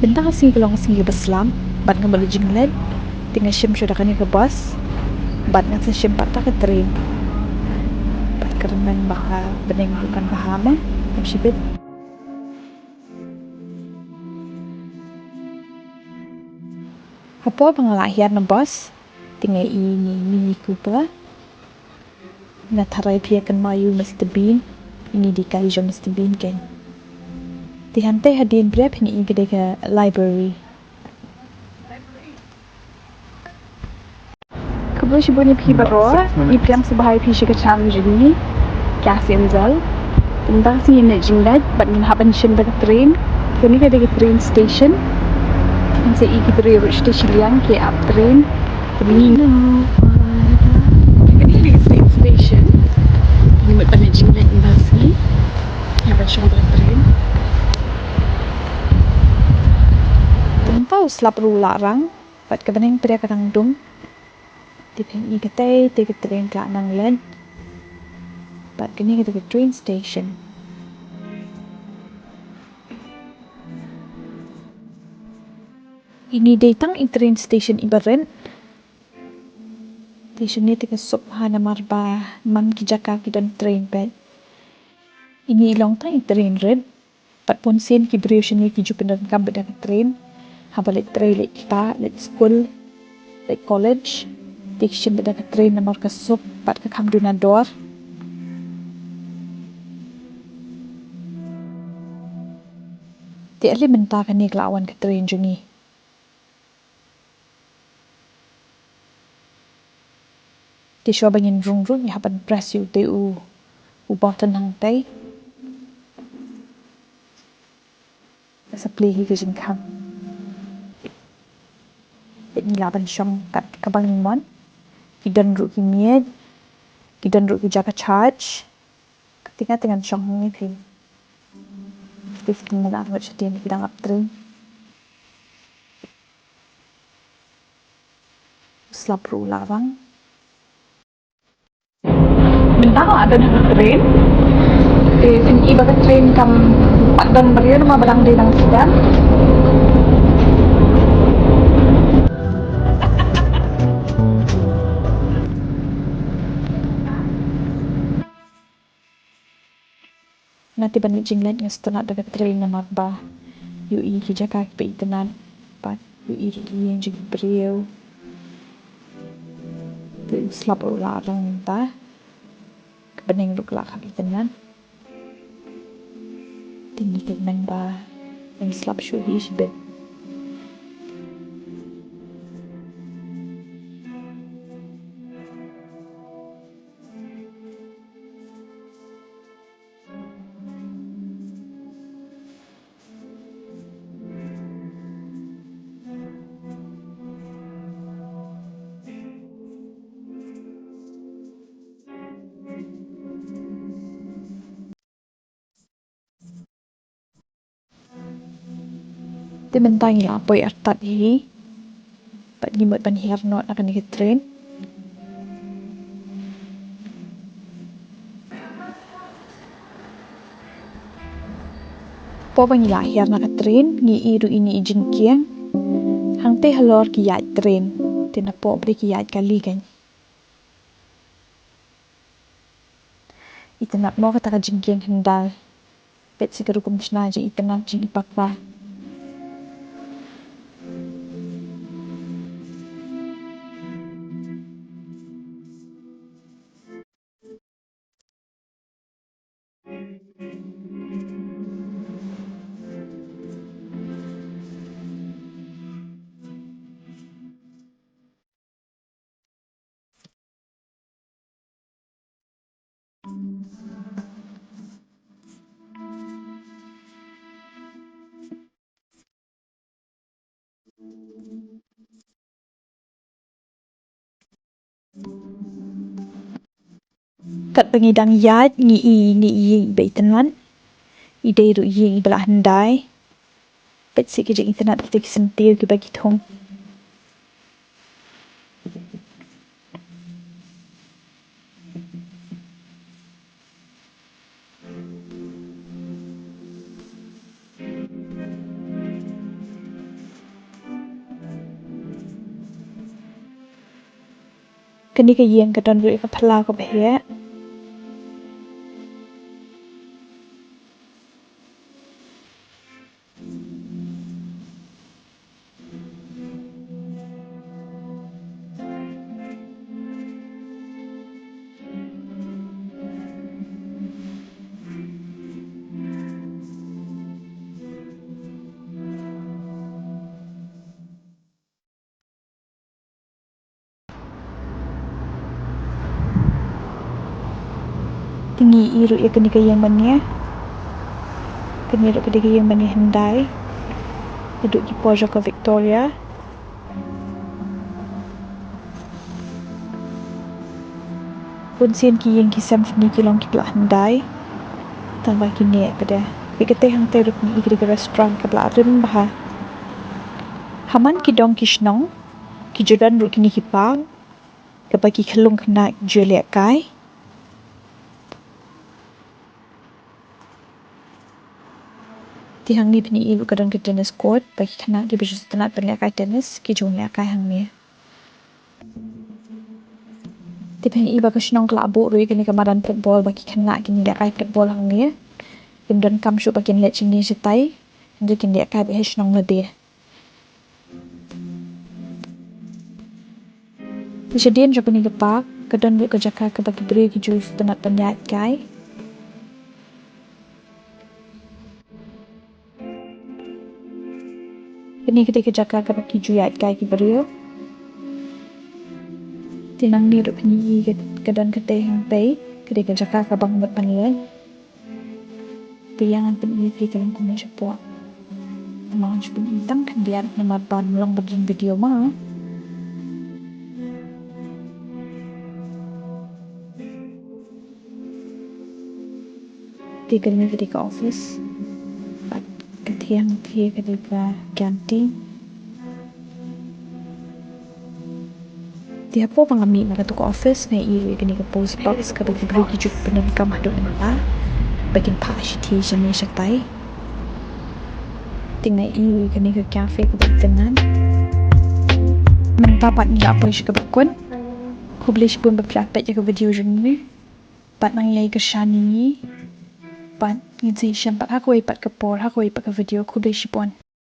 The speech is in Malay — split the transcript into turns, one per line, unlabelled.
Benda kasi kalau kasi beslam, bat nga balik jingleit, tinggal sim sudah kan ke bus, bat nga sim pat ke train. Bat kerenan baka beneng bukan bahama, sibit. Apa pengalahian ng bus, tinggal ini Mini Cooper, nataray pia kan mayu Mr. Bean, ini di kalijo Mr. Bean kan. Tihante hadin brep ni igde ke library. Kabul sibo ni pi baro, ipiam sebahay pi shi ke challenge ni, Cassie&Zell. Tentang si ni jingleit, bat min haban shin ba train, kini ke de train station. Inse iki beri station liang ke up train. Kini di train station. Ni mat pan jingleit indasi. Haban shin ba train. Tentang slap ru larang, bat kebening pada katang dum. Dipeng ikatay tiket train ka nang led. Bat kini kita ke train station. Ini datang in train station Ibaran. Station ni tiga subhana marba mam kijaka kidan train bed. Ini ilong tang in train red. Bat pun sen ki beriusin ni ki jupinan kam beda ke train. Habalit train let kita, let school, let college. Dikshin beda ke train namor ke sub, bat ke kam dunador. Di ali mentakan ni kelawan ke train juni. Di syua bangin rung-rung ya haban press yu te u button hang te. Sa play hi ke jing kam. Ni laban syong kat kabang mon. Kidan ru ki miet. Kidan ru ki jaka charge. Ketika dengan syong ni thi. 15 minit ngot setian kidang up train. Slap ru lawang. Bentang ada di train. Di sini iba ke train kam dan beriu nama barang di nang sedang. Nanti balik jingleit nga setengah dekat train na marba. Yu kijaka ki itenan. Pat yu yang jig beriu. Di slap ru larang ta. Kebening ru kelak itenan. Tinggi nang ba yang slap shu hi sibet. Di mentang ya apoy artat hi. Pat gimot ban hiar not akan ke train. Po bang ilahir na ka train ngi iru ini ijin kiang. Hang te halor ki yat train. Tina po beri ki yat kali kan. Itanap mo kata ka jingkiang hendal. Bet sigarukum sinaji itanap jing ipakpa. Kat pengidang yat ngi i baitanan. Ide ru i belah hendai. Bet si kijing internet tik sentir ki bagi thong. Kani ka yang ka don ri ka phala ko behya. Tinggi iru ya kani ka yang mania. Kani ru ka yang mania hendai. Duduk di pojok ke Victoria. Pun sen ki yang kisam sini kilong ki belah hendai. Tanpa kini pada. Bikete hang teruk ni ikri ke restoran ke belah rim bah. Haman ki dong ki shnong. Ki jodan ru kini ki pang. Ke bagi kelung kena juliak kai. Tihang ni pini ibu kadang ke tennis court bagi kena di baju setenat berliak kai tennis ki jung liak kai hang ni. Tipin iba ke senong kelabu rui kini kemaran football bagi kena kini liak kai football hang ni. Kemudian kam syuk bagi liat sini setai. Hendak kini liak kai bagi senong lebih. Kejadian jo pini kepak kedon wi ke jaka ke bagi beri ki jui setenat berliak kai. Kini ketika jaka ke bagi jui kai ki beri. Tinang ni duk penyi kedon kete hang pei ketika jaka ke bang buat panilai. Piyangan penyi ki kelong kumi sepua. Memang cukup hitam kan biar nomor ban ulang berdin video mah. Tiga ni ketika office. Ketiang ketika ganti. Tiap po pangami na kato ko office na iwi kini ka post box ka bagi beri ki juk penan ka mahdo na bagin pa shiti jami shatai ting na iwi kini ka cafe ka bagtenan man papat ni apa shi ka bakun ko beli shi pun berplat ka video jeni pat nang yai ka shani pat ngi zi sham pat hakoi pat ka por hakoi pat ka video ko beli shi pun